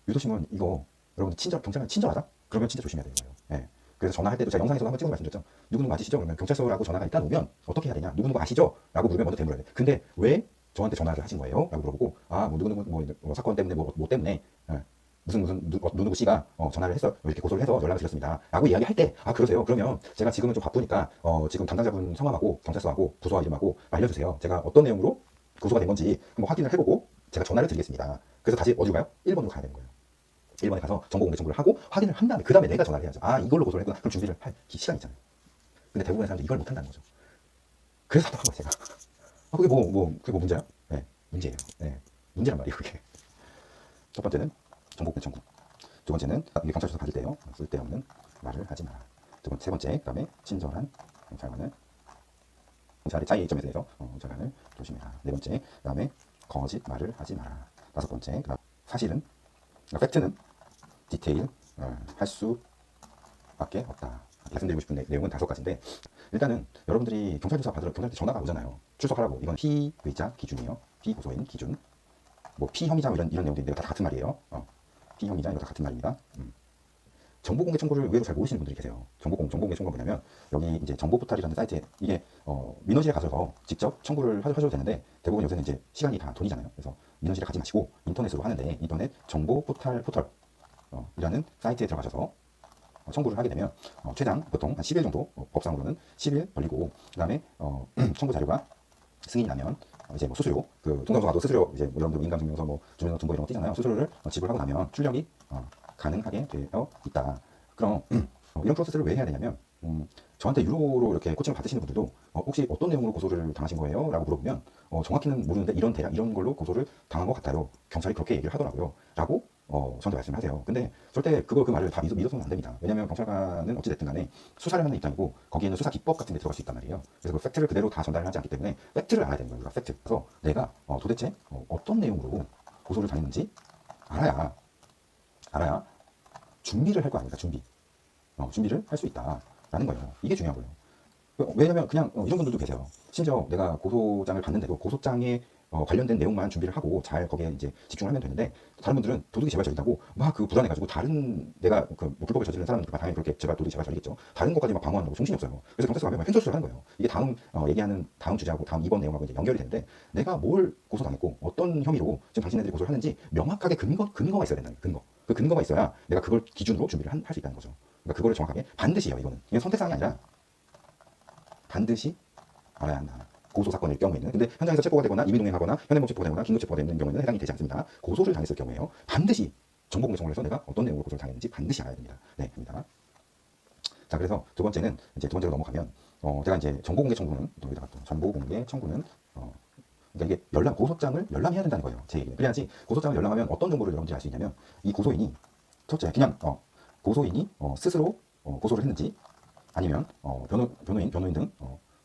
유도심은 이거 여러분들 경찰관 친절하다? 그러면 진짜 조심해야 되는 거예요. 예. 그래서 전화할 때도 제가 영상에서도 한번 찍어서 말씀드렸죠. 누구누구 아시죠? 그러면 경찰서라고 전화가 일단 오면 어떻게 해야 되냐? 누구누구 아시죠? 라고 물으면 먼저 대물어야 돼. 근데 왜 저한테 전화를 하신 거예요? 라고 물어보고 뭐 누구누구 뭐 사건 때문에 뭐 때문에 무슨 누구누구 씨가 전화를 해서 이렇게 고소를 해서 연락을 드렸습니다. 라고 이야기할 때 그러세요. 그러면 제가 지금은 좀 바쁘니까 지금 담당자분 성함하고 경찰서하고 부서와 이름하고 알려주세요. 제가 어떤 내용으로 고소가 된 건지 한번 확인을 해보고 제가 전화를 드리겠습니다. 그래서 다시 어디로 가요? 1번으로 가야 되는 거예요. 1번에 가서 정보공개 청구를 하고 확인을 한 다음에 그 다음에 내가 전화를 해야죠. 이걸로 고소를 했구나. 그럼 준비를 할 시간이 있잖아요. 근데 대부분의 사람들이 이걸 못한다는 거죠. 그래서 답답한 거예요, 제가. 그게 그게 뭐 문제야? 네, 문제예요. 네, 문제란 말이에요, 그게. 첫 번째는 정보공개 청구. 두 번째는 이게 경찰서 받을 때요. 쓸데없는 말을 하지 마라. 세 번째, 그 다음에 친절한 경찰관을 경찰의 차이점에 대해서 경찰관을 조심해라. 네 번째, 그 다음에 거짓 말을 하지 마라. 다섯 번째, 그다음 사실은 팩트는 디테일 할 수밖에 없다. 말씀드리고 싶은 내용은 5가지인데 일단은 여러분들이 경찰 조사 받으러 경찰한테 전화가 오잖아요. 출석하라고. 이건 피의자 기준이에요. 피고소인 기준. 뭐 피혐의자 이런 내용들인데 다 같은 말이에요. 피혐의자 이거 다 같은 말입니다. 정보공개 청구를 의외로 잘 모르시는 분들이 계세요. 정보공개 청구가 뭐냐면 여기 이제 정보포탈이라는 사이트에 이게 민원실에 가셔서 직접 청구를 하셔도 되는데 대부분 요새는 이제 시간이 다 돈이잖아요. 그래서 민원실에 가지 마시고 인터넷으로 하는데 인터넷 정보포탈 이라는 사이트에 들어가셔서 청구를 하게 되면 최장 보통 한 10일 정도 법상으로는 10일 걸리고 그 다음에 청구 자료가 승인이 나면 이제 뭐 수수료 통상소 가도 수수료 이제 여러분들 인감증명서 주민등록증 이런 거 띄잖아요. 수수료를 지불하고 나면 출력이 가능하게 되어 있다. 그럼 이런 프로세스를 왜 해야 되냐면 저한테 유로로 이렇게 코칭을 받으시는 분들도 혹시 어떤 내용으로 고소를 당하신 거예요? 라고 물어보면 정확히는 모르는데 대략 이런 걸로 고소를 당한 것 같아요. 경찰이 그렇게 얘기를 하더라고요. 라고 저한테 말씀을 하세요. 근데 절대 그 말을 다 믿어서는 안 됩니다. 왜냐면 경찰관은 어찌됐든 간에 수사를 하는 입장이고 거기에는 수사 기법 같은 게 들어갈 수 있단 말이에요. 그래서 그 팩트를 그대로 다 전달을 하지 않기 때문에 팩트를 알아야 되는 거예요. 우리가 팩트. 그래서 내가 도대체 어떤 내용으로 고소를 당했는지 알아야 준비를 할 거 아닙니까? 준비를 할 수 있다라는 거예요. 이게 중요한 거예요. 왜냐면 그냥 이런 분들도 계세요. 심지어 내가 고소장을 받는데도 고소장에 관련된 내용만 준비를 하고 잘 거기에 이제 집중을 하면 되는데 다른 분들은 도둑이 제발저리다고 막 불안해가지고 다른 내가 불법을 저지른 사람들과 당연히 그렇게 도둑이 제발저리겠죠. 다른 것까지 막 방어한다고 정신이 없어요. 그래서 경찰서 가면 횡설수설 하는 거예요. 이게 다음 얘기하는 다음 주제하고 다음 이번 내용하고 이제 연결이 되는데 내가 뭘 고소당했고 어떤 혐의로 지금 당신네들이 고소를 하는지 명확하게 근거가 있어야 된다는 거예요. 그 근거가 있어야 내가 그걸 기준으로 준비를 할 수 있다는 거죠. 그러니까 그거를 정확하게 반드시 해요. 이건 선택사항이 아니라 반드시 알아야 한다. 고소 사건일 경우에는 근데 현장에서 체포가 되거나 임의동행하거나 현행범 체포가 되거나 긴급 체포가 되는 경우에는 해당이 되지 않습니다. 고소를 당했을 경우에요. 반드시 정보공개 청구를 해서 내가 어떤 내용으로 고소를 당했는지 반드시 알아야 됩니다. 네, 됩니다. 자, 그래서 두 번째는 이제 두 번째로 넘어가면 제가 이제 정보공개 청구는 정보공개 청구는 그러니까 이게 고소장을 열람해야 된다는 거예요. 제 얘기는. 그래야지 고소장을 열람하면 어떤 정보를 여러분들이 알 수 있냐면 이 고소인이 첫째 그냥 고소인이 스스로 고소를 했는지 아니면 변호인 등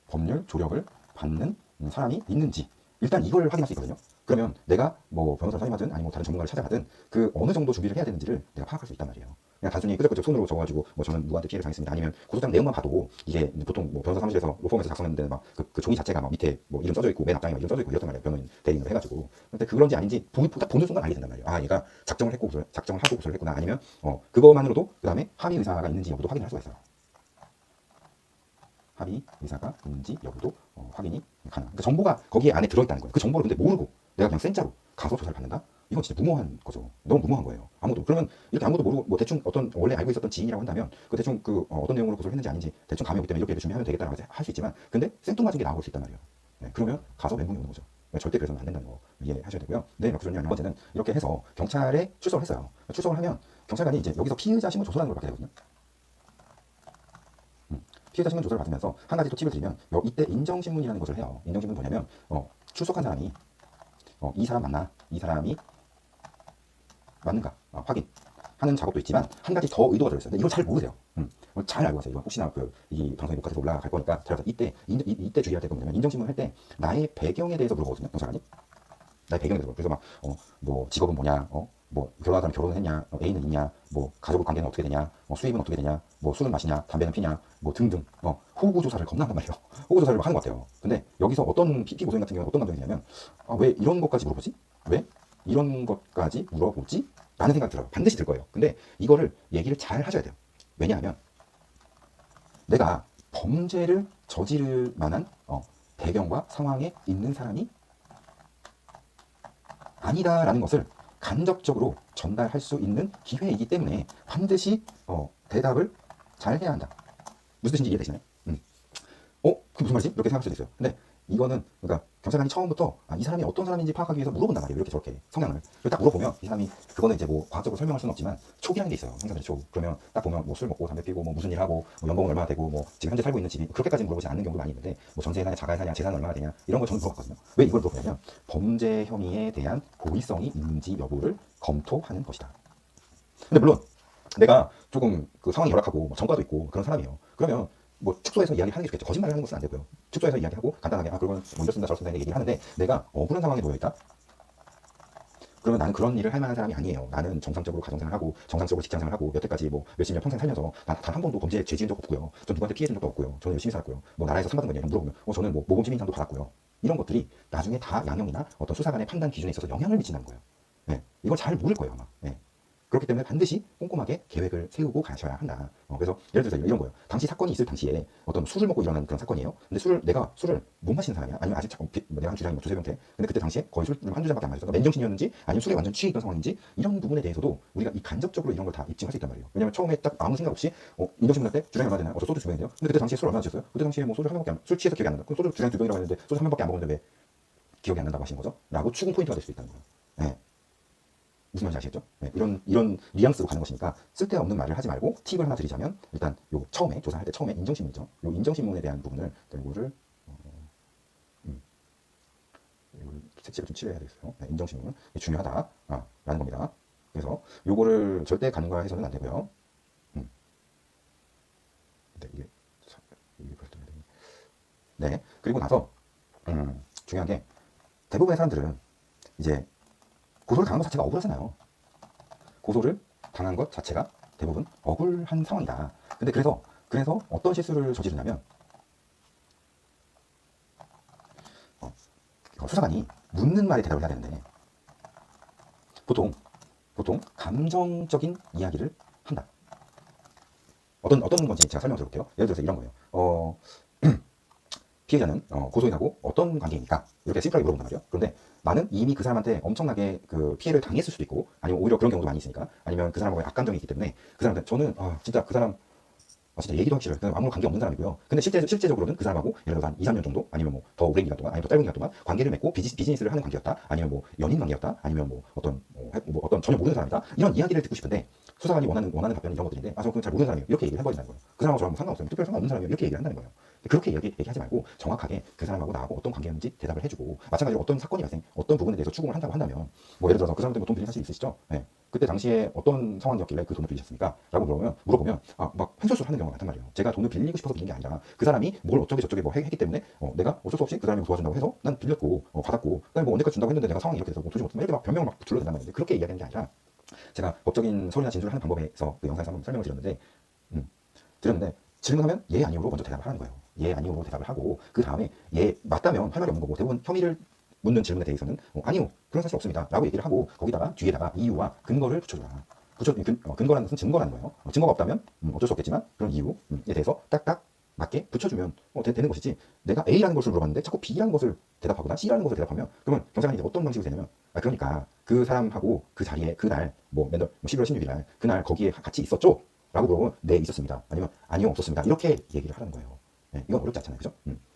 법률 조력을 받는 사람이 있는지 일단 이걸 확인할 수 있거든요. 그러면 내가 뭐 변호사를 선임하든 아니면 다른 전문가를 찾아가든 그 어느 정도 준비를 해야 되는지를 내가 파악할 수 있단 말이에요. 그냥 단순히 끄적끄적 손으로 적어가지고 저는 누구한테 피해를 당했습니다. 아니면 고소장 내용만 봐도 이게 보통 변호사 사무실에서 로펌에서 작성했는데 막 그 종이 자체가 막 밑에 이름 써져 있고 맨 앞장에 이름 써져 있고 이렇단 말이에요. 변호인 대리인으로 해가지고. 근데 그런지 아닌지 딱 보는 순간 알게 된단 말이에요. 얘가 작정을 하고 고소를 했구나. 아니면 그거만으로도 그 다음에 합의 의사가 있는지 여부도 확인할 수가 있어요. 합의 의사가 있는지 여부도 확인이 가능합니다. 그러니까 정보가 거기에 안에 들어있다는 거예요. 그 정보를 근데 모르고 내가 그냥 생짜로 가서 조사를 받는다? 이건 진짜 무모한 거죠. 너무 무모한 거예요. 그러면 이렇게 아무것도 모르고 대충 원래 알고 있었던 지인이라고 한다면 대충 어떤 내용으로 고소를 했는지 아닌지 대충 감이 오기 때문에 이렇게 준비하면 되겠다라고 할 수 있지만 근데 생뚱맞은 게 나올 수 있단 말이에요. 네, 그러면 가서 멘붕이 오는 거죠. 절대 그래서는 안 된다는 거 이해하셔야 되고요. 네, 박수님 두 번째는 이렇게 해서 경찰에 출석을 했어요. 출석을 하면 경찰관이 이제 여기서 피의자 신문 조서라는 걸 받게 되거든요. 피해자 신문 조사를 받으면서 한 가지 또 팁을 드리면 이때 인정신문이라는 것을 해요. 인정신문 뭐냐면 출석한 사람이 이 사람 맞나? 이 사람이 맞는가? 확인하는 작업도 있지만 한 가지 더 의도가 들어있어요. 근데 이걸 잘 모르세요. 잘 알고 가세요. 이건 혹시나 이 방송에 녹화돼서 올라갈 거니까 잘 알아서 이때 주의할 때가 뭐냐면 인정신문 할 때 나의 배경에 대해서 물어보거든요. 경찰관이 나의 배경에 대해서. 그래서 뭐 직업은 뭐냐? 뭐 결혼하다면 결혼을 했냐, 애인은 있냐, 뭐 가족 관계는 어떻게 되냐, 수입은 어떻게 되냐, 뭐 술은 마시냐, 담배는 피냐, 뭐 등등 호구 조사를 겁나 한단 말이에요. 호구 조사를 하는 것 같아요. 근데 여기서 어떤 피고소인 같은 경우는 어떤 감정이냐면 왜 이런 것까지 물어보지? 왜 이런 것까지 물어보지? 라는 생각이 들어요. 반드시 들 거예요. 근데 이거를 얘기를 잘 하셔야 돼요. 왜냐하면 내가 범죄를 저지를 만한 배경과 상황에 있는 사람이 아니다라는 것을 간접적으로 전달할 수 있는 기회이기 때문에 반드시 대답을 잘 해야 한다. 무슨 뜻인지 이해되시나요? 그게 무슨 말이지? 이렇게 생각할 수도 있어요. 근데 이거는 그러니까 경찰관이 처음부터 이 사람이 어떤 사람인지 파악하기 위해서 물어본단 말이에요. 이렇게 저렇게 성향을. 그걸 딱 물어보면 이 사람이 그거는 이제 뭐 과학적으로 설명할 수는 없지만 촉이라는 게 있어요. 형사들의 촉. 그러면 딱 보면 뭐 술 먹고 담배 피고 뭐 무슨 일 하고 뭐 연봉은 얼마나 되고 뭐 지금 현재 살고 있는 집이 그렇게까지 물어보지 않는 경우도 많이 있는데 뭐 전세 사냐 자가에 사냐 재산은 얼마나 되냐 이런 걸 저는 물어봤거든요. 왜 이걸 물어보냐면 범죄 혐의에 대한 고의성이 있는지 여부를 검토하는 것이다. 근데 물론 내가 조금 그 상황이 열악하고 뭐 전과도 있고 그런 사람이에요. 그러면 뭐 축소해서 이야기하는 게 좋겠죠. 거짓말을 하는 것은 안 되고요. 축소해서 이야기하고 간단하게 그러면 뭐 이렇습니다 저렇습니다 얘기를 하는데 내가 억울한 상황에 놓여있다. 그러면 나는 그런 일을 할 만한 사람이 아니에요. 나는 정상적으로 가정생활하고 정상적으로 직장생활하고 여태까지 뭐 몇십 년 평생 살면서 단 한 번도 범죄에 죄 지은 적 없고요. 전 누구한테 피해 준 적도 없고요. 저는 열심히 살았고요. 뭐 나라에서 상 받은 거냐 물어보면 저는 뭐 모범 시민상도 받았고요. 이런 것들이 나중에 다 양형이나 어떤 수사관의 판단 기준에 있어서 영향을 미친다는 거예요. 네. 이걸 잘 모를 거예요 아마. 네. 그렇기 때문에 반드시 꼼꼼하게 계획을 세우고 가셔야 한다. 그래서 예를 들어서 이런 거예요. 당시 사건이 있을 당시에 어떤 술을 먹고 일어난 그런 사건이에요. 근데 내가 술을 못 마시는 사람이야. 아니면 아직 내가 한 주량이 두세 병 돼. 근데 그때 당시에 거의 술을 한두 잔밖에 안 마셨어. 맨정신이었는지 아니면 술에 완전 취해 있던 상황인지 이런 부분에 대해서도 우리가 이 간접적으로 이런 걸 다 입증할 수 있단 말이에요. 왜냐면 처음에 딱 아무 생각 없이 인정신문 할 때 주량이 얼마나 되나요? 소주 두 병인데요. 근데 그때 당시에 술 얼마나 드셨어요? 그때 당시에 뭐 소주 한 병밖에 술 취해서 기억이 안 난다. 그럼 소주 주량 두 병이라고 했는데 소주 한 병밖에 안 먹었는데 왜 기억이 안 난다고 하시는 거죠? 라고 추궁 포인트가 될 수 있다는 거예요. 네. 무슨 말인지 아시겠죠? 네, 이런 뉘앙스로 가는 것이니까 쓸데없는 말을 하지 말고 팁을 하나 드리자면 일단 요 처음에 조사할 때 처음에 인정신문이죠. 요 인정신문에 대한 부분을 요거를 이걸 색칠을 좀 칠해야 되겠어요. 네, 인정신문 중요하다 라는 겁니다. 그래서 요거를 절대 간과해서는 안 되고요. 네, 이게 벌써 네, 그리고 나서 중요한 게 대부분의 사람들은 이제 고소를 당한 것 자체가 억울하잖아요. 고소를 당한 것 자체가 대부분 억울한 상황이다. 근데 그래서 어떤 실수를 저지르냐면 수사관이 묻는 말에 대답을 해야 되는데 보통 감정적인 이야기를 한다. 어떤 건지 제가 설명을 드려볼게요. 예를 들어서 이런 거예요. 피해자는 고소인하고 어떤 관계입니까? 이렇게 심플하게 물어본단 말이에요. 그런데 나는 이미 그 사람한테 엄청나게 그 피해를 당했을 수도 있고 아니면 오히려 그런 경우도 많이 있으니까 아니면 그 사람하고 악감정이 있기 때문에 그 사람한테 저는 진짜 그 사람 진짜 얘기도 하기 싫어요. 그냥 아무런 관계 없는 사람이고요. 근데 실제적으로는 그 사람하고 예를 들어서 한 2, 3년 정도 아니면 뭐 더 오랜 기간 동안 아니면 더 짧은 기간 동안 관계를 맺고 비즈니스를 하는 관계였다. 아니면 뭐 연인 관계였다. 아니면 뭐 어떤 전혀 모르는 사람이다. 이런 이야기를 듣고 싶은데 수사관이 원하는 답변이 이런 것들인데 저 그건 잘 모르는 사람이에요. 이렇게 얘기를 해버린다는 거예요. 그 사람하고 저랑 상관없어요. 특별히 상관없는 사람이에요. 이렇게 얘기를 한다는 거예요. 그렇게 얘기하지 말고 정확하게 그 사람하고 나하고 어떤 관계였는지 대답을 해주고 마찬가지로 어떤 사건이 발생 어떤 부분에 대해서 추궁을 한다고 한다면 뭐 예를 들어서 그 사람한테 뭐 돈 빌린 사실 있으시죠? 네. 그때 당시에 어떤 상황이었길래 그 돈을 빌리셨습니까? 라고 물어보면 막 횡설수설 하는 경우가 많단 말이에요. 제가 돈을 빌리고 싶어서 빌린 게 아니라 그 사람이 뭘 어쩌게 저쩌게 뭐 했기 때문에 내가 어쩔 수 없이 그 사람이 도와준다고 해서 난 빌렸고 받았고 그다음에 뭐 언제까지 준다고 했는데 내가 상황이 이렇게 돼서 뭐 도저히 못하면 이렇게 막 변명을 막 둘러댄단 말이에요. 그렇게 이야기하는 게 아니라 제가 법적인 서류나 진술을 하는 방법에서 그 영상에서 한번 설명을 드렸는데 질문하면 예 아니오로 먼저 대답을 하는 거예요. 예 아니오로 대답을 하고 그 다음에 예 맞다면 할 말이 없는 거고 대부분 혐의를 묻는 질문에 대해서는 아니요 그런 사실 없습니다 라고 얘기를 하고 거기다가 뒤에다가 이유와 근거를 붙여줘라. 근거라는 것은 증거라는 거예요. 증거가 없다면 어쩔 수 없겠지만 그런 이유에 대해서 딱딱 맞게 붙여주면 되는 것이지 내가 A라는 것을 물어봤는데 자꾸 B라는 것을 대답하거나 C라는 것을 대답하면 그러면 경찰관이 이제 어떤 방식으로 되냐면 그러니까 그 사람하고 그 자리에 그날 뭐 11월 16일 날 그날 거기에 같이 있었죠? 라고 물어보면 네 있었습니다. 아니면 아니요 없었습니다. 이렇게 얘기를 하라는 거예요. 네, 이건 어렵지 않잖아요. 그죠?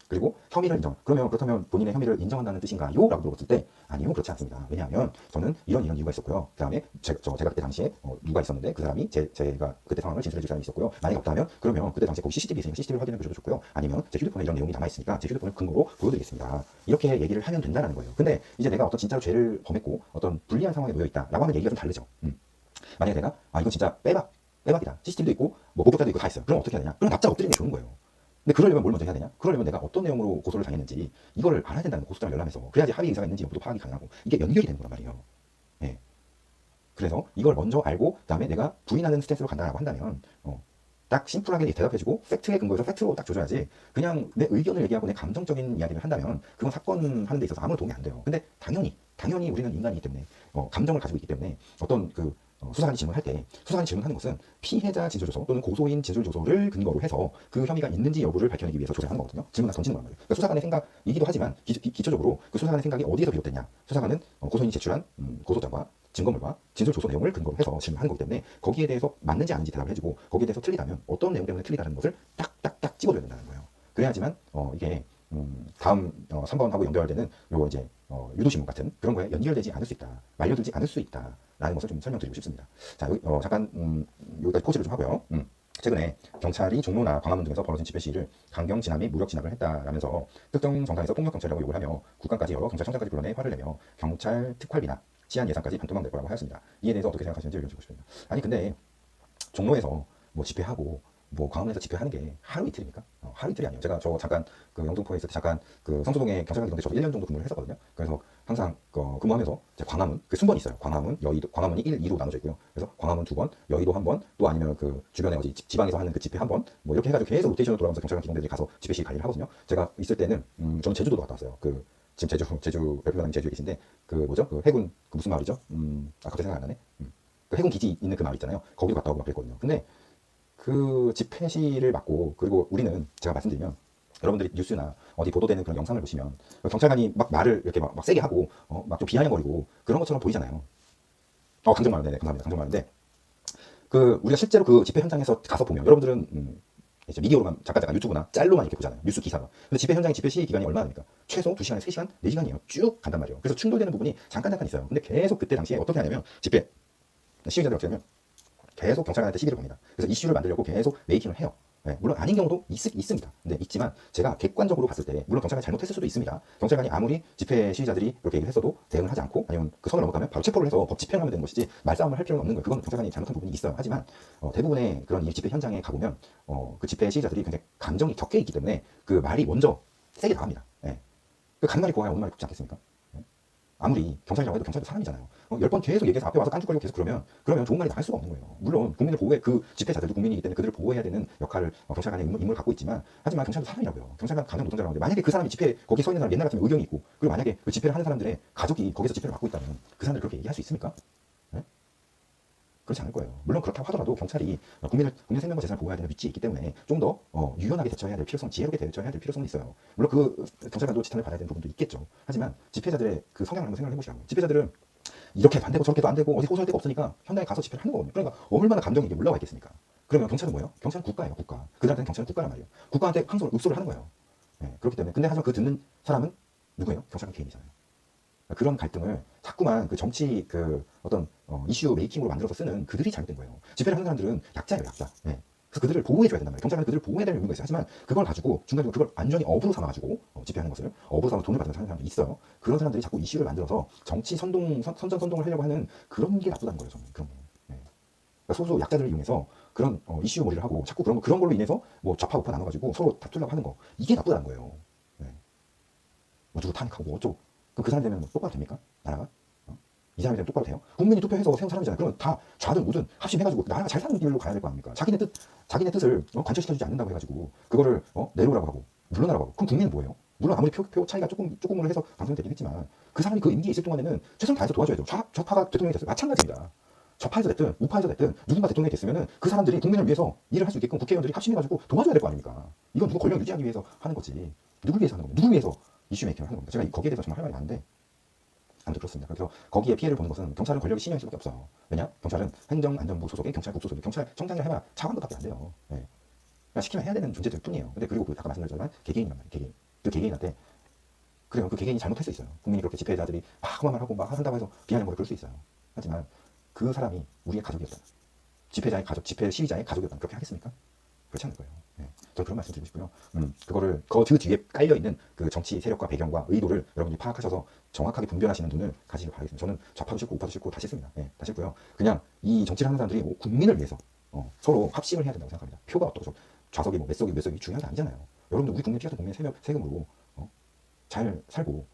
그리고 혐의를 그렇다면 본인의 혐의를 인정한다는 뜻인가요? 라고 물어봤을 때 아니요 그렇지 않습니다. 왜냐하면 저는 이런 이유가 있었고요. 그 다음에 제가 그때 당시에 누가 있었는데 그 사람이 제가 그때 상황을 진술해 줄 사람이 있었고요. 만약에 없다면 그러면 그때 당시에 거기 CCTV 있으면 CCTV를 확인해 보셔도 좋고요. 아니면 제 휴대폰에 이런 내용이 남아있으니까 제 휴대폰을 근거로 보여드리겠습니다. 이렇게 얘기를 하면 된다는 거예요. 근데 이제 내가 어떤 진짜로 죄를 범했고 어떤 불리한 상황에 놓여있다 라고 하면 얘기가 좀 다르죠. 만약에 내가 이거 진짜 빼박이다. CCTV도 있고 뭐 목격자도 있고 다 있어요. 그럼 어떻게 해야 되냐? 그럼 납작 엎드리는 게 좋은 거예요. 근데 그러려면 뭘 먼저 해야 되냐? 그러려면 내가 어떤 내용으로 고소를 당했는지 이거를 알아야 된다는 거. 고소장을 열람해서 그래야지 합의 의사가 있는지 여부도 파악이 가능하고 이게 연결이 되는 거란 말이에요. 예. 그래서 이걸 먼저 알고 그다음에 내가 부인하는 스탠스로 간다라고 한다면 딱 심플하게 대답해주고 팩트에 근거해서 팩트로 딱 줘줘야지 그냥 내 의견을 얘기하고 내 감정적인 이야기를 한다면 그건 사건 하는 데 있어서 아무런 도움이 안 돼요. 근데 당연히 우리는 인간이기 때문에 감정을 가지고 있기 때문에 어떤 그 수사관이 질문할 때 수사관이 질문하는 것은 피해자 진술조서 또는 고소인 진술조서를 근거로 해서 그 혐의가 있는지 여부를 밝혀내기 위해서 조사를 하는 거거든요. 질문을 던지는 거란 말이에요. 그러니까 수사관의 생각이기도 하지만 기초적으로 그 수사관의 생각이 어디에서 비롯됐냐. 수사관은 고소인이 제출한 고소장과 증거물과 진술조서 내용을 근거로 해서 질문하는 거기 때문에 거기에 대해서 맞는지 아닌지 대답을 해주고 거기에 대해서 틀리다면 어떤 내용 때문에 틀리다는 것을 딱딱딱 찍어줘야 된다는 거예요. 그래야지만 이게 다음 3번하고 연결되는 요 이제 유도신문 같은 그런 거에 연결되지 않을 수 있다. 말려들지 않을 수 있다라는 것을 좀 설명드리고 싶습니다. 자, 여기 잠깐 여기까지 포즈를 좀 하고요. 최근에 경찰이 종로나 광화문 등에서 벌어진 집회 시위를 강경 진압이 무력 진압을 했다라면서 특정 정당에서 폭력 경찰이라고 욕을 하며 국감까지 열어 경찰청장까지 불러내 화를 내며 경찰 특활비나 시한 예산까지 반토막 낼 거라고 하였습니다. 이에 대해서 어떻게 생각하시는지 의견 주고 싶습니다. 아니 근데 종로에서 뭐 집회하고 뭐 광화문에서 집회하는 게 하루 이틀입니까? 하루 이틀이 아니에요. 제가 저 잠깐 그 영등포에 있을 때 잠깐 그 성수동에 경찰관 있는데 저도 1년 정도 근무를 했었거든요. 그래서 항상 근무하면서 광화문 그 순번이 있어요. 광화문, 여의도, 광화문이 1, 2로 나눠져 있고요. 그래서 광화문 2번, 여의도 1번, 또 아니면 그 주변에 어디 지방에서 하는 그 집회 1번, 뭐 이렇게 해가지고 계속 로테이션으로 돌아가면서 경찰관 기동대들이 가서 집회 시위 관리를 하거든요. 제가 있을 때는 저는 제주도도 갔다 왔어요. 그 지금 제주 별표장님 제주에 계신데 그 뭐죠? 그 해군 그 무슨 마을이죠? 갑자기 생각 안 나네. 그 해군 기지 있는 그 마을 있잖아요. 거기도 갔다 오고 막 그랬거든요. 근데 그 집회 시위를 막고 그리고 우리는 제가 말씀드리면 여러분들이 뉴스나 어디 보도되는 그런 영상을 보시면 경찰관이 막 말을 이렇게 막 세게 하고 막 좀 비아냥거리고 그런 것처럼 보이잖아요. 강정말, 네, 감사합니다. 강정말인데 그 우리가 실제로 그 집회 현장에서 가서 보면 여러분들은 이제 미디어로만 잠깐 유튜브나 짤로만 이렇게 보잖아요. 뉴스 기사로. 근데 집회 현장의 집회 시위 기간이 얼마나 됩니까? 최소 2시간, 3시간, 4시간이에요. 쭉 간단 말이에요. 그래서 충돌되는 부분이 잠깐 있어요. 근데 계속 그때 당시에 어떻게 하냐면 집회 시위자들 어떻게 하냐면 계속 경찰관한테 시비를 겁니다. 그래서 이슈를 만들려고 계속 메이킹을 해요. 네, 물론 아닌 경우도 있습니다. 근데 있지만 제가 객관적으로 봤을 때 물론 경찰관이 잘못했을 수도 있습니다. 경찰관이 아무리 집회 시위자들이 이렇게 얘기를 했어도 대응을 하지 않고 아니면 그 선을 넘어가면 바로 체포를 해서 법 집행을 하면 되는 것이지 말싸움을 할 필요는 없는 거예요. 그건 경찰관이 잘못한 부분이 있어요. 하지만 대부분의 그런 이 집회 현장에 가보면 그 집회 시위자들이 굉장히 감정이 격해 있기 때문에 그 말이 먼저 세게 나갑니다. 네. 그 가는 말이 고와야 오는 말이 굽지 않겠습니까? 아무리 경찰이라고 해도 경찰도 사람이잖아요. 10번 계속 얘기해서 앞에 와서 깐죽거리고 계속 그러면 좋은 말이 나갈 수가 없는 거예요. 물론 국민을 보호해 그 집회자들도 국민이기 때문에 그들을 보호해야 되는 역할을 경찰관의 임무를 갖고 있지만 하지만 경찰도 사람이라고요. 경찰관 감정 노동자라는데 만약에 그 사람이 집회 거기 서 있는 사람 옛날 같으면 의경이 있고 그리고 만약에 그 집회를 하는 사람들의 가족이 거기서 집회를 맡고 있다면 그 사람들 그렇게 얘기할 수 있습니까? 네? 그렇지 않을 거예요. 물론 그렇다고 하더라도 경찰이 국민 생명과 재산을 보호해야 되는 위치에 있기 때문에 좀 더 유연하게 대처해야 될 필요성, 지혜롭게 대처해야 될 필요성은 있어요. 물론 그 경찰관도 지탄을 받아야 되는 부분도 있겠죠. 하지만 집회자들의 그 성향을 한번 생각을 해보시라고요. 집회자들은 이렇게도 안 되고 저렇게도 안 되고 어디 호소할 데가 없으니까 현장에 가서 집회를 하는 거거든요. 그러니까 얼마나 감정이 이게 올라와 있겠습니까? 그러면 경찰은 뭐예요? 경찰은 국가예요, 국가. 그들한테는 경찰은 국가란 말이에요. 국가한테 항상 읍소를 하는 거예요. 네, 그렇기 때문에 근데 하지만 그 듣는 사람은 누구예요? 경찰관 개인이잖아요. 그런 갈등을 자꾸만 그 정치 그 어떤 이슈 메이킹으로 만들어서 쓰는 그들이 잘못된 거예요. 집회를 하는 사람들은 약자예요, 약자. 네. 그래서 그들을 보호해줘야 된단 말이에요. 경찰은 그들을 보호해야 될 의무가 있어요. 하지만 그걸 가지고 중간중간 그걸 완전히 업으로 삼아가지고 집회하는 것을 업으로 삼아 돈을 받는 사람도 있어요. 그런 사람들이 자꾸 이슈를 만들어서 정치 선전선동을 하려고 하는 그런 게 나쁘다는 거예요, 저는. 그런 게. 네. 그러니까 소수 약자들을 이용해서 그런 이슈 몰이를 하고 자꾸 그런 걸로 인해서 뭐 좌파 우파 나눠가지고 서로 다투려고 하는 거 이게 나쁘다는 거예요. 네. 뭐 누구 탄핵하고 뭐 어쩌고 그럼 그 사람 되면 뭐 똑바로 됩니까? 나라가? 이 사람이 되면 똑바로 돼요? 국민이 투표해서 세운 사람이잖아요. 그러면 다 좌든 우든 합심해가지고 나라가 잘 사는 길로 가야 될 거 아닙니까? 자기네 뜻을 관철시켜주지 않는다고 해가지고 그거를 내려오라고 하고 물러나라고 하고 그럼 국민은 뭐예요? 물론 아무리 표 차이가 조금으로 해서 방송이 되긴 했지만 그 사람이 그 임기에 있을 동안에는 최선을 다해서 도와줘야죠. 좌파가 대통령이 됐어요. 마찬가지입니다. 좌파에서 됐든 우파에서 됐든 누군가 대통령이 됐으면은 그 사람들이 국민을 위해서 일을 할 수 있게끔 국회의원들이 합심해가지고 도와줘야 될 거 아닙니까? 이건 누구 권력 유지하기 위해서 하는 거지. 누굴 위해서 하는 겁니다. 누굴 위해서 이슈 메이킹을 하는 겁니다. 제가 거기에 대해서 정말 할 말이 많은데 아무튼 그렇습니다. 그래서 거기에 피해를 보는 것은 경찰은 권력이 신용일 수밖에 없어요. 왜냐? 경찰은 행정안전부 소속의 경찰국 소속의 경찰청장이라 해봐 차관급밖에 안 돼요. 네. 그냥 시키면 해야 되는 존재들 뿐이에요. 근데 그리고 아까 말씀드렸지만 개개인이란 말이에요. 개개인. 그 개개인한테 그래요. 그 개개인이 잘못할 수 있어요. 국민이 그렇게 집회자들이 막 험한 말 하고 막 한다고 해서 비하는 걸 그럴 수 있어요. 하지만 그 사람이 우리의 가족이었다. 집회자의 가족, 집회 시위자의 가족이었다. 그렇게 하겠습니까? 그렇지 않을 거예요. 네. 저는 그런 말씀 드리고 싶고요. 그거를 그 뒤에 깔려있는 그 정치 세력과 배경과 의도를 여러분이 파악하셔서 정확하게 분별하시는 눈을 가지길 바라겠습니다. 저는 좌파도 싫고 우파도 싫고 다 싫습니다. 네, 다 싫고요. 그냥 이 정치를 하는 사람들이 뭐 국민을 위해서 서로 합심을 해야 된다고 생각합니다. 표가 어떻고 좌석이 뭐 몇 석이 중요한 게 아니잖아요. 여러분들 우리 국민이 피해서 국민의 세금으로 잘 살고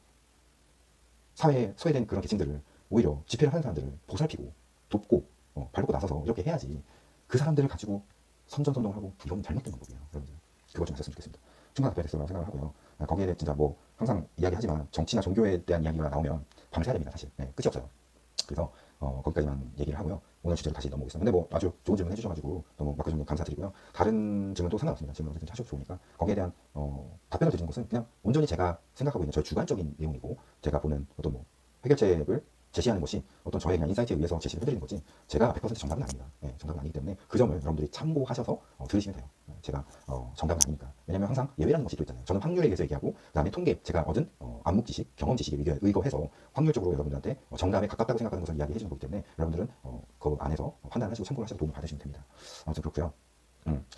사회에 소외된 그런 계층들을 오히려 집회를 하는 사람들을 보살피고 돕고 발벗고 나서서 이렇게 해야지 그 사람들을 가지고 선전선동하고 이건 잘못된 방법이에요. 여러분들 그거 좀 하셨으면 좋겠습니다. 충분한 답변이 됐다고 생각을 하고요. 거기에 대해 진짜 뭐 항상 이야기하지만 정치나 종교에 대한 이야기가 나오면 밤을 새야 됩니다. 사실 네, 끝이 없어요. 그래서 거기까지만 얘기를 하고요. 오늘 주제로 다시 넘어오겠습니다. 근데 뭐 아주 좋은 질문 해주셔가지고 너무 마크님 감사드리고요. 다른 질문도 상관없습니다. 질문 언제든지 하셔도 좋으니까 거기에 대한 답변을 드리는 것은 그냥 온전히 제가 생각하고 있는 저의 주관적인 내용이고 제가 보는 어떤 뭐 해결책을 제시하는 것이 어떤 저의 그냥 인사이트에 의해서 제시를 해드리는 거지 제가 100% 정답은 아닙니다. 네, 정답은 아니기 때문에 그 점을 여러분들이 참고하셔서 들으시면 돼요. 제가 정답은 아니니까. 왜냐면 항상 예외라는 것이 또 있잖아요. 저는 확률에 의해서 얘기하고 그다음에 통계 제가 얻은 암묵 지식, 경험 지식에 의거해서 확률적으로 여러분들한테 정답에 가깝다고 생각하는 것을 이야기해 주는 거기 때문에 여러분들은 그 안에서 판단하시고 참고를 하셔서 도움을 받으시면 됩니다. 아무튼 그렇고요.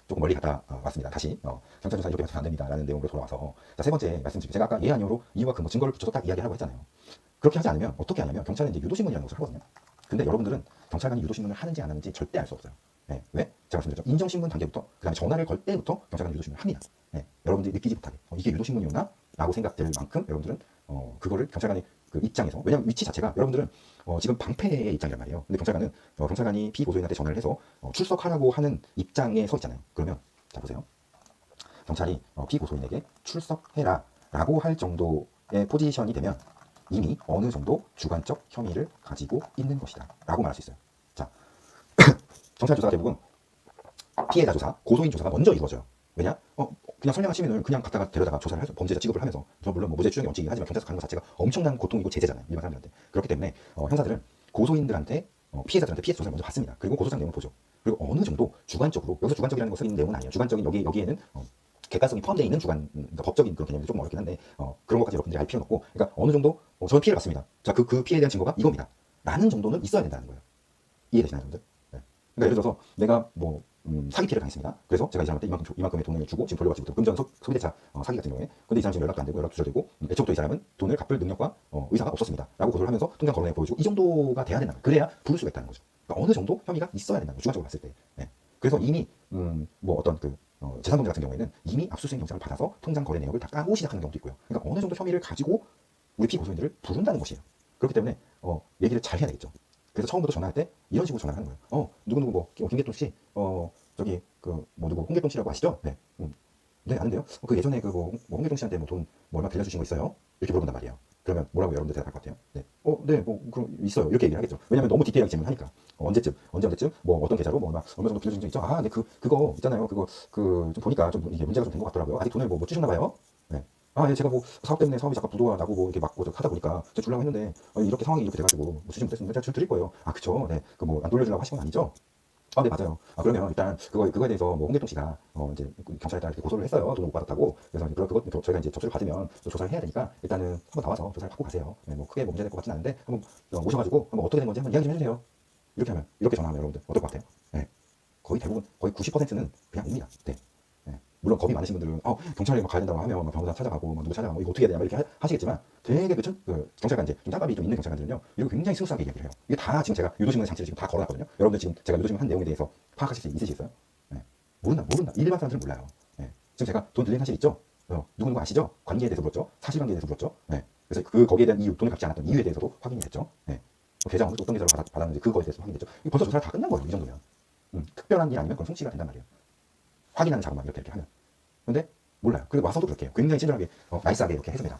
조금 멀리 갔다 왔습니다. 다시 경찰 조사 이렇게 해서는 안 됩니다. 라는 내용으로 돌아와서 자, 세 번째 말씀드리고 제가 아까 예 아니오로 이유와 근거 증거를 붙여서 딱 이야기하라고 했잖아요. 그렇게 하지 않으면 어떻게 하냐면 경찰은 이제 유도신문이라는 것을 하거든요. 근데 여러분들은 경찰관이 유도신문을 하는지 안 하는지 절대 알 수 없어요. 네. 왜? 제가 말씀드렸죠. 인정신문 단계부터 그 다음에 전화를 걸 때부터 경찰관이 유도신문을 합니다. 네. 여러분들이 느끼지 못하게 이게 유도신문이었나? 라고 생각될 만큼 여러분들은 그거를 경찰관의 그 입장에서 왜냐하면 위치 자체가 여러분들은 지금 방패의 입장이란 말이에요. 근데 경찰관은 경찰관이 피고소인한테 전화를 해서 출석하라고 하는 입장에 서 있잖아요. 그러면 자 보세요. 경찰이 피고소인에게 출석해라 라고 할 정도의 포지션이 되면 이미 어느 정도 주관적 혐의를 가지고 있는 것이다 라고 말할 수 있어요. 자, 경찰 조사가 대부분 피해자 조사, 고소인 조사가 먼저 이루어져요. 왜냐? 그냥 선량한 시민을 그냥 갖다가 데려다가 조사를 하죠. 범죄자 취급을 하면서 물론 뭐 무죄 추정이 원칙이긴 하지만 경찰서 가는 것 자체가 엄청난 고통이고 제재잖아요. 일반 사람들한테. 그렇기 때문에 형사들은 고소인들한테 피해자들한테 피해 조사를 먼저 받습니다. 그리고 고소장 내용을 보죠. 그리고 어느 정도 주관적으로 여기서 주관적이라는 것은 내용은 아니에요. 주관적인 여기에는 객관성이 포함되어 있는 주관, 그러니까 법적인 그런 개념이 조금 어렵긴 한데 그런 것까지 여러분들이 알 필요는 없고 그러니까 어느 정도 저는 피해를 봤습니다. 자, 그 피해에 대한 증거가 이겁니다. 라는 정도는 있어야 된다는 거예요. 이해되시나요, 여러분들? 네. 그러니까 예를 들어서 내가 뭐 사기 피해를 당했습니다. 그래서 제가 이 사람한테 이만큼의 돈을 주고 지금 돌려받지 못하고 금전 소비대차 사기 같은 경우에 근데 이 사람 지금 연락도 안 되고 연락 두절되고 애초부터 이 사람은 돈을 갚을 능력과 의사가 없었습니다. 라고 고소를 하면서 통장 거론해 보여주고 이 정도가 돼야 된다. 그래야 부를 수가 있다는 거죠. 그러니까 어느 정도 혐의가 있어야 된다는 거죠. 주관적으로 봤을 때. 네. 그래서 이미 뭐 어떤 그 재산범죄 같은 경우에는 이미 압수수색 영장을 받아서 통장 거래 내역을 다 까고 시작하는 경우도 있고요. 그러니까 어느 정도 혐의를 가지고 우리 피고소인들을 부른다는 것이에요. 그렇기 때문에 얘기를 잘 해야 되겠죠. 그래서 처음부터 전화할 때 이런 식으로 전화를 하는 거예요. 누구누구 뭐 김계동 씨, 저기 그 뭐 누구 홍계동 씨라고 아시죠? 네, 네 아는데요. 그 예전에 그 뭐 홍계동 씨한테 뭐 돈 뭐 얼마 빌려주신 거 있어요? 이렇게 물어본단 말이에요. 그러면 뭐라고 여러분들 대답할 것 같아요? 네, 네, 뭐 그럼 있어요. 이렇게 얘기를 하겠죠. 왜냐면 너무 디테일하게 질문하니까. 언제쯤 뭐 어떤 계좌로 뭐 얼마 정도 빌려준 적 있죠? 아, 네, 그거 있잖아요. 그거 좀 보니까 좀 이게 문제가 좀 된 것 같더라고요. 아직 돈을 못 주셨나 봐요. 네. 아, 예, 제가 뭐 사업 때문에 사업이 잠깐 부도가 나고 뭐 이렇게 막고 하다 보니까 제가 주려고 했는데 이렇게 상황이 이렇게 돼가지고 뭐 주지 못했습니다. 제가 줄 드릴 거예요. 아, 그쵸? 네, 그 뭐 안 돌려주려고 하신 건 아니죠? 아, 네, 맞아요. 그러면 일단 그거에 대해서 뭐 홍길동 씨가 이제 경찰에다 이렇게 고소를 했어요. 돈을 못 받았다고. 그래서 그거 저희가 이제 접수를 받으면 또 조사를 해야 되니까 일단은 한번 나와서 조사를 받고 가세요. 네, 뭐 크게 뭐 문제될 것 같진 않은데 한번 오셔가지고 한번 어떻게 된 건지 한번 이야기 좀 해주세요. 이렇게 전화하면 여러분들 어떨 것 같아요? 네. 거의 대부분 거의 90%는 그냥 옵니다. 네. 네. 물론 겁이 많으신 분들은 경찰에 막 가야 된다고 하면 막 변호사 찾아가고 막 누구 찾아가고 이거 어떻게 해야 되냐 막 이렇게 하시겠지만 되게 그 경찰관 이제 좀 짬밥이 좀 있는 경찰관들은요 이거 굉장히 스무스하게 이야기를 해요. 이게 다 지금 제가 유도신문 장치를 지금 다 걸어놨거든요. 여러분들 지금 제가 유도신문 한 내용에 대해서 파악하실 수 있으시겠어요? 네. 모른다. 일반 사람들은 몰라요. 네. 지금 제가 돈 빌린 사실 있죠? 누구 아시죠? 관계에 대해서 물었죠. 사실관계에 대해서 물었죠. 네. 그래서 거기에 대한 이유, 돈을 갚지 않았던 이유에 대해서도 확인이 됐죠. 네. 계좌는 어떤 계좌로 받았는지 그거에 대해서 확인됐죠. 벌써 조사가 다 끝난 거예요. 이 정도면. 특별한 일 아니면 그건 송치가 된단 말이에요. 확인하는 작업만 이렇게 하면. 근데 몰라요. 그리고 와서도 그렇게 해요. 굉장히 친절하게 나이스하게 이렇게 해줍니다.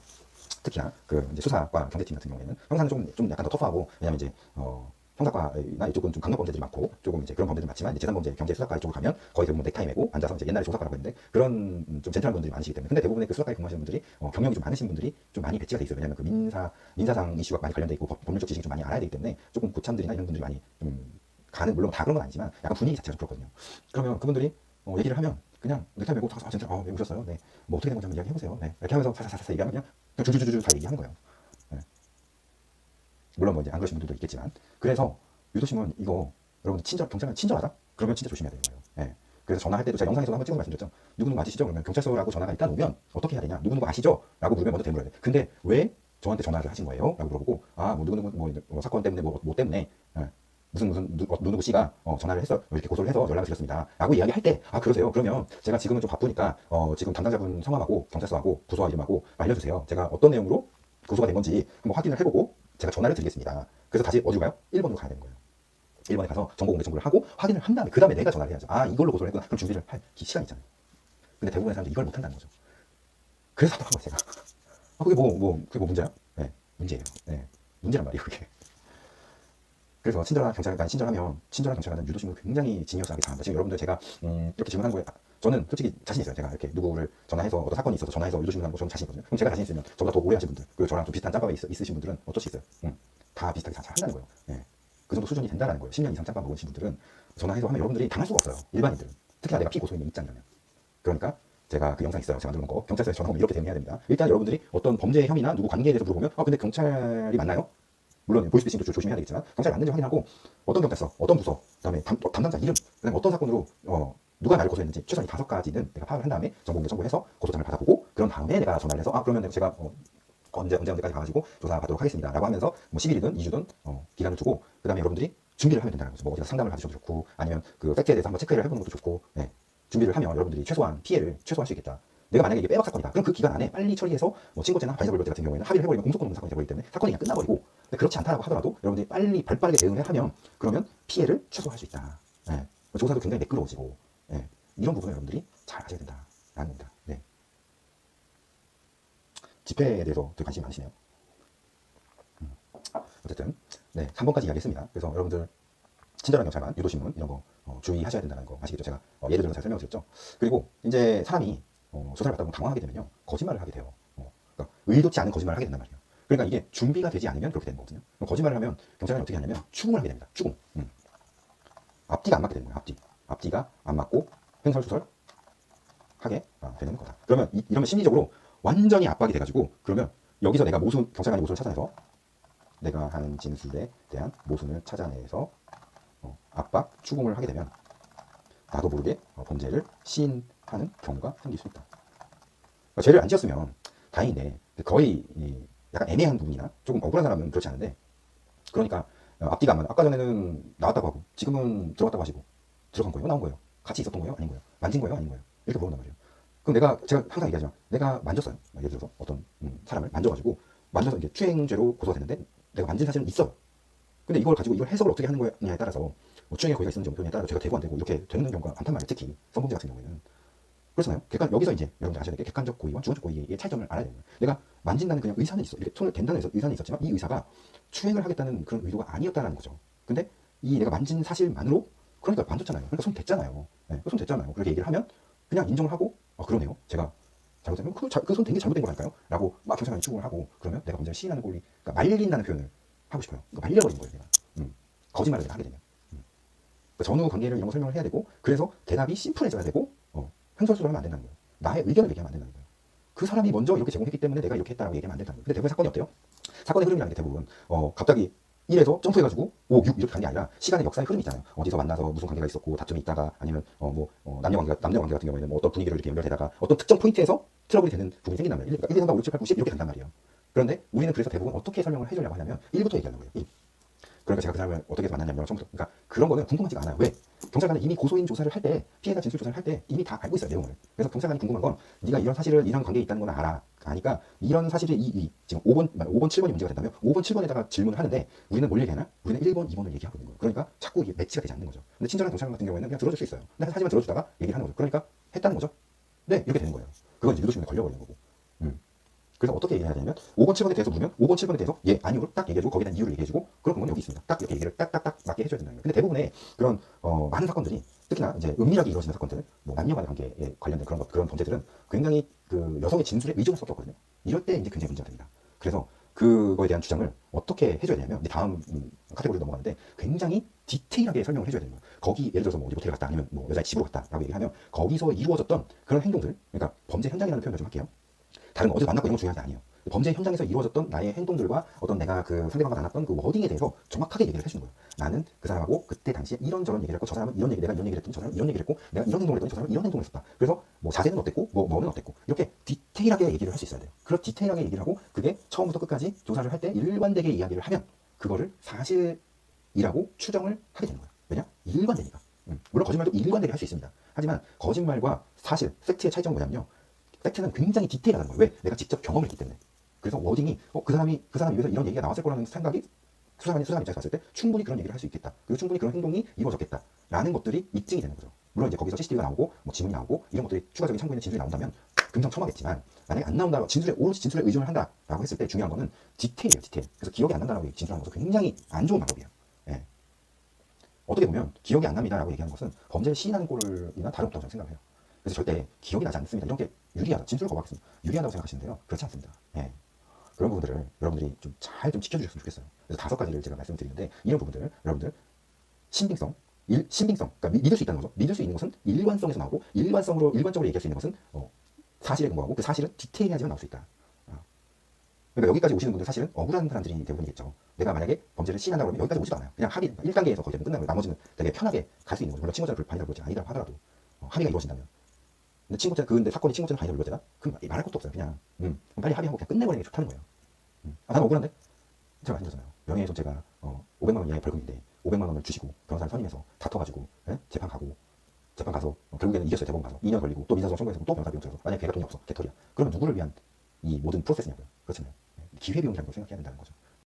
특히나 그 이제 수사과 경제팀 같은 경우에는 형사는 좀 약간 더 터프하고 왜냐면 이제 형사과나 이쪽은 좀 강력 범죄들이 많고 조금 이제 그런 범죄들 많지만 이제 재산범죄 경제 수사과 이쪽으로 가면 거의 대부분 넥타이 메고 앉아서 이제 옛날에 조사과라고 했는데 그런 좀 젠틀한 분들이 많으시기 때문에 근데 대부분의 그 수사과에 근무하시는 분들이 경력이 좀 많으신 분들이 좀 많이 배치가 돼 있어요. 왜냐면 그 민사상 이슈가 많이 관련돼 있고 법률적 지식이 좀 많이 알아야 되기 때문에 조금 고참들이나 이런 분들이 많이 좀 가는 물론 다 그런 건 아니지만 약간 분위기 자체가 좀 그렇거든요. 그러면 그분들이 얘기를 하면 그냥 넥타이 메고 진짜 왜 오셨어요? 네. 뭐 어떻게 된 건지 한번 이야기해보세요. 네. 이렇게 하면서 사사사사 얘기하면 그냥 줄줄줄줄 다 얘기하는 거예요. 네. 물론 뭐 이제 안 그러신 분들도 있겠지만 그래서 유도신문 이거 여러분들 경찰관 친절하다? 그러면 진짜 조심해야 되는 거예요. 네. 그래서 전화할 때도 제가 영상에서도 한번 찍어서 말씀드렸죠. 누구누구 아시죠? 그러면 경찰서라고 전화가 일단 오면 어떻게 해야 되냐? 누구누구 아시죠? 라고 물으면 먼저 대물어야 돼. 근데 왜 저한테 전화를 하신 거예요? 라고 물어보고 뭐 누구누구 뭐 사건 때문에 뭐 때문에 누구 씨가 전화를 해서 이렇게 고소를 해서 연락을 드렸습니다. 라고 이야기할 때, 그러세요. 그러면 제가 지금은 좀 바쁘니까, 지금 담당자분 성함하고 경찰서하고 부서와 이름하고 알려주세요. 제가 어떤 내용으로 고소가 된 건지 한번 확인을 해보고 제가 전화를 드리겠습니다. 그래서 다시 어디로 가요? 1번으로 가야 되는 거예요. 1번에 가서 정보공개 청구를 하고 확인을 한 다음에, 그 다음에 내가 전화를 해야죠. 이걸로 고소를 했구나. 그럼 준비를 할 시간이 있잖아요. 근데 대부분의 사람들이 이걸 못 한다는 거죠. 그래서 답답한 거예요, 제가. 그게 뭐 문제야? 네, 문제예요. 네, 문제란 말이에요, 그게. 그래서 친절한 경찰관, 친절한 경찰관은 유도심을 굉장히 지니어스하게 잘한다. 지금 여러분들 제가 이렇게 질문하는 거에 저는 솔직히 자신 있어요. 제가 이렇게 누구를 전화해서 어떤 사건이 있어서 전화해서 유도심을 하는 거 저는 자신 있거든요. 그럼 제가 자신 있으면 저보다 더 오래 하신 분들, 그리고 저랑 좀 비슷한 짬밥에 있으신 분들은 어쩔 수 있어요. 다 비슷하게 잘 한다는 거예요. 예. 그 정도 수준이 된다는 거예요. 10년 이상 짬밥 먹으신 분들은 전화해서 하면 여러분들이 당할 수가 없어요. 일반인들은. 특히나 내가 피고소인의 입장이라면. 그러니까 제가 그 영상 있어요. 제가 만들어 놓은 거. 경찰서에 전화 오면 이렇게 대응해야 됩니다. 일단 여러분들이 어떤 범죄 혐의나 누구 관계에 대해서 물어보면 근데 경찰이 맞나요? 물론 보이스피싱도 조심해야 되겠지만 경찰이 맞는지 확인하고 어떤 경찰서, 어떤 부서, 그다음에 담당자 이름, 그다음에 어떤 사건으로 누가 나를 고소했는지 최소한 이 5가지는 내가 파악을 한 다음에 정보공개 청구해서 고소장을 받아보고 그런 다음에 내가 전화를 해서 그러면 제가 언제까지 가가지고 조사받도록 하겠습니다. 라고 하면서 뭐 10일이든 2주든 기간을 두고 그 다음에 여러분들이 준비를 하면 된다는 거죠. 뭐 어디서 상담을 받으셔도 좋고 아니면 그 팩트에 대해서 한번 체크를 해보는 것도 좋고 준비를 하면 여러분들이 최소한 피해를 최소화할 수 있겠다. 내가 만약에 이게 빼박 사건이다. 그럼 그 기간 안에 빨리 처리해서 뭐 친고죄나 바이저벌 같은 경우에는 합의를 해버리면 공소권 없는 사건이 되버리기 때문에 사건이 그냥 끝나버리고 근데 그렇지 않다라고 하더라도 여러분들이 빨리 발빠르게 대응을 하면 그러면 피해를 최소화할 수 있다. 조사도 굉장히 매끄러워지고 이런 부분을 여러분들이 잘 하셔야 된다라는 겁니다. 집회에 대해서 되게 관심이 많으시네요. 어쨌든 3번까지 이야기했습니다. 그래서 여러분들 친절한 경찰관, 유도신문 이런 거 주의하셔야 된다는 거 아시겠죠? 제가 예를 들어서 잘 설명을 드렸죠. 그리고 이제 사람이 조사를 받다 보면 당황하게 되면요. 거짓말을 하게 돼요. 그러니까 의도치 않은 거짓말을 하게 된단 말이에요. 그러니까 이게 준비가 되지 않으면 그렇게 되는 거거든요. 거짓말을 하면 경찰관이 어떻게 하냐면 추궁을 하게 됩니다. 추궁. 앞뒤가 안 맞게 되는 거예요. 앞뒤가 안 맞고 횡설수설 하게 되는 거다. 그러면 이러면 심리적으로 완전히 압박이 돼가지고 그러면 여기서 내가 경찰관이 모순을 찾아내서 내가 한 진술에 대한 모순을 찾아내서 압박, 추궁을 하게 되면 나도 모르게 범죄를 시인하는 경우가 생길 수 있다. 그러니까 죄를 안 지었으면 다행인데 거의 약간 애매한 부분이나 조금 억울한 사람은 그렇지 않은데 그러니까 앞뒤가 안 맞아. 아까 전에는 나왔다고 하고 지금은 들어갔다고 하시고 들어간 거예요? 나온 거예요? 같이 있었던 거예요? 아닌 거예요? 만진 거예요? 아닌 거예요? 이렇게 물어본단 말이에요. 그럼 제가 항상 얘기하지만 내가 만졌어요. 예를 들어서 어떤 사람을 만져서 이게 추행죄로 고소가 됐는데 내가 만진 사실은 있어요. 근데 이걸 가지고 이걸 해석을 어떻게 하는 거냐에 따라서 뭐 추행의 고의가 있는지 없는지에 따라서 제가 되고 안 되고 이렇게 되는 경우가 많단 말이에요. 특히 성범죄 같은 경우에는. 그렇잖아요. 여기서 이제 여러분들 아셔야 될 게 객관적 고의와 주관적 고의의 차이점을 알아야 됩니다. 내가 만진다는 그냥 의사는 있어. 이렇게 손을 댄다는 의사는 있었지만 이 의사가 추행을 하겠다는 그런 의도가 아니었다는 거죠. 근데 이 내가 만진 사실만으로 그러니까 만졌잖아요. 그러니까 손 댔잖아요. 손 댔잖아요. 그렇게 얘기를 하면 그냥 인정을 하고 그러네요. 제가 잘못된 그손 댄 게 잘못된 거라니까요. 라고 막 경찰관이 추궁을 하고 그러면 내가 범죄를 시인하는 꼴이 그러니까 말린다는 표현을 하고 싶어요. 그러니까 말려버린 거예요. 내가. 거짓말을 하게 되면. 그러니까 전후 관계를 이런 거 설명을 해야 되고 그래서 대답이 심플해져야 되고 횡설수설 하면 안 된다는 거예요. 나의 의견을 얘기하면 안 된다는 거예요. 그 사람이 먼저 이렇게 제공했기 때문에 내가 이렇게 했다라고 얘기하면 안 된다는 거예요. 근데 대부분 사건이 어때요? 사건의 흐름이라는 게 대부분 갑자기 1에서 점프해가지고 5, 6 이렇게 가는 게 아니라 시간의 역사의 흐름이 있잖아요. 어디서 만나서 무슨 관계가 있었고 다툼이 있다가 아니면 남녀 관계 같은 경우에는 뭐 어떤 분위기로 이렇게 연결되다가 어떤 특정 포인트에서 트러블이 되는 부분이 생긴단 말이에요. 그러니까 1, 2, 3, 4, 5, 6, 7, 8, 9, 10 이렇게 간단 말이에요. 그런데 우리는 그래서 대부분 어떻게 설명을 해주려고 하냐면 1부터 얘기하는 거예요. 1. 그러니까 제가 그 사람을 어떻게 해서 만났냐면 처음부터. 그러니까 그런 거는 궁금하지가 않아요. 왜? 경찰관은 이미 고소인 조사를 할 때, 피해자 진술 조사를 할 때 이미 다 알고 있어요, 내용을. 그래서 경찰관이 궁금한 건 네가 이런 사실을 이런 관계에 있다는 건 아니까 이런 사실이 지금 5번, 5번, 7번이 문제가 된다면 5번, 7번에다가 질문을 하는데 우리는 뭘 얘기하나? 우리는 1번, 2번을 얘기하고 있는 거예요. 그러니까 자꾸 이게 매치가 되지 않는 거죠. 근데 친절한 경찰관 같은 경우에는 그냥 들어줄 수 있어요. 근데 하지만 들어주다가 얘기를 하는 거죠. 그러니까 했다는 거죠. 네, 이렇게 되는 거예요. 그건 이제 유도신문에 걸려버리는 거고. 그래서 어떻게 얘기해야 되냐면 5번, 7번에 대해서 물으면 5번, 7번에 대해서 예, 아니오를 딱 얘기해주고 거기에 대한 이유를 얘기해주고 그런 부분은 여기 있습니다. 딱 이렇게 얘기를 딱딱딱 맞게 해줘야 된다는 거예요. 근데 대부분의 그런 많은 사건들이 특히나 이제 은밀하게 이루어지는 사건들, 뭐 남녀 간의 관계에 관련된 그런 범죄들은 굉장히 그 여성의 진술에 의존할 수밖에 없거든요. 이럴 때 이제 굉장히 문제가 됩니다. 그래서 그거에 대한 주장을 어떻게 해줘야 되냐면 이제 다음 카테고리로 넘어가는데 굉장히 디테일하게 설명을 해줘야 되는 거예요. 거기 예를 들어서 뭐 어디 모텔 갔다 아니면 뭐 여자의 집으로 갔다라고 얘기하면 거기서 이루어졌던 그런 행동들, 그러니까 범죄 현장이라는 표현을 좀 할게요. 다른 어디서 만났고 이런 거 중요한 게 아니에요. 범죄 현장에서 이루어졌던 나의 행동들과 어떤 내가 그 상대방과 나눴던 그 워딩에 대해서 정확하게 얘기를 해주는 거예요. 나는 그 사람하고 그때 당시에 이런저런 얘기를 했고 저 사람은 내가 이런 얘기를 했더니 저 사람은 이런 얘기를 했고 내가 이런 행동을 했더니 저 사람은 이런 행동을 했었다. 그래서 뭐 자세는 어땠고 뭐는 어땠고 이렇게 디테일하게 얘기를 할 수 있어야 돼요. 그런 디테일하게 얘기를 하고 그게 처음부터 끝까지 조사를 할 때 일관되게 이야기를 하면 그거를 사실이라고 추정을 하게 되는 거예요. 왜냐? 일관되니까. 물론 거짓말도 일관되게 할 수 있습니다. 하지만 거짓말과 사실, 팩트의 차이점은 뭐냐면요. 팩트는 굉장히 디테일하다는 거예요. 왜? 내가 직접 경험을 했기 때문에. 그래서 워딩이 그 사람 입에서 이런 얘기가 나왔을 거라는 생각이 수사관 입장에서 봤을 때 충분히 그런 얘기를 할 수 있겠다. 그리고 충분히 그런 행동이 이루어졌겠다라는 것들이 입증이 되는 거죠. 물론 이제 거기서 CCTV가 나오고 뭐 지문이 나오고 이런 것들이 추가적인 참고인의 진술이 나온다면 금상첨화겠지만 만약에 안 나온다, 오로지 진술에 의존을 한다라고 했을 때 중요한 거는 디테일이에요, 디테일. 그래서 기억이 안 난다라고 진술하는 것은 굉장히 안 좋은 방법이에요. 예. 어떻게 보면 기억이 안 납니다라고 얘기하는 것은 범죄를 시인하는 꼴이나 다름없다고 저는 생각을 해요. 그래서 절대 기억이 나지 않습니다. 이런 게 유리하다. 진술을 거부하겠습니다. 유리하다고 생각하시는데요. 그렇지 않습니다. 예. 그런 부분들을 여러분들이 좀 잘 좀 지켜주셨으면 좋겠어요. 그래서 5가지를 제가 말씀드리는데 이런 부분들을 여러분들 신빙성, 신빙성, 그러니까 믿을 수 있다는 거죠. 믿을 수 있는 것은 일관성에서 나오고 일관적으로 얘기할 수 있는 것은 사실에 근거하고 그 사실은 디테일하지만 나올 수 있다. 그러니까 여기까지 오시는 분들 사실은 억울한 사람들이 대부분이겠죠. 내가 만약에 범죄를 시인한다고 그러면 여기까지 오지도 않아요. 그냥 합의, 1단계에서 거의 대부분 끝나는 거예요. 나머지는 되게 편하게 갈 수 있는 거죠. 물론 친고죄를 반이라고 그러지 아니라고 하더라도 합의가 이루어진다면. 근데 근데 사건이 친고죄는 반이라고 불러야 되나? 그럼 말할 것도 없어요. 그냥 빨리 합의하고 그냥 끝내버리는 게 좋다는 거예요. 나는 억울한데? 제가 말씀드렸잖아요. 명예훼손죄가 500만 원 이하의 벌금인데 500만 원을 주시고 변호사를 선임해서 다퉈가지고 재판 가고 재판 가서 결국에는 이겼어요. 대법원 가서 2년 걸리고 또 민사소송 청구해서 또 변호사 비용 들어서 만약에 걔가 돈이 없어 개털이야. 그러면 누구를 위한 이 모든 프로세스냐고요. 그렇잖아요. 기회비용이라는 걸 생각해야 된다는 거죠.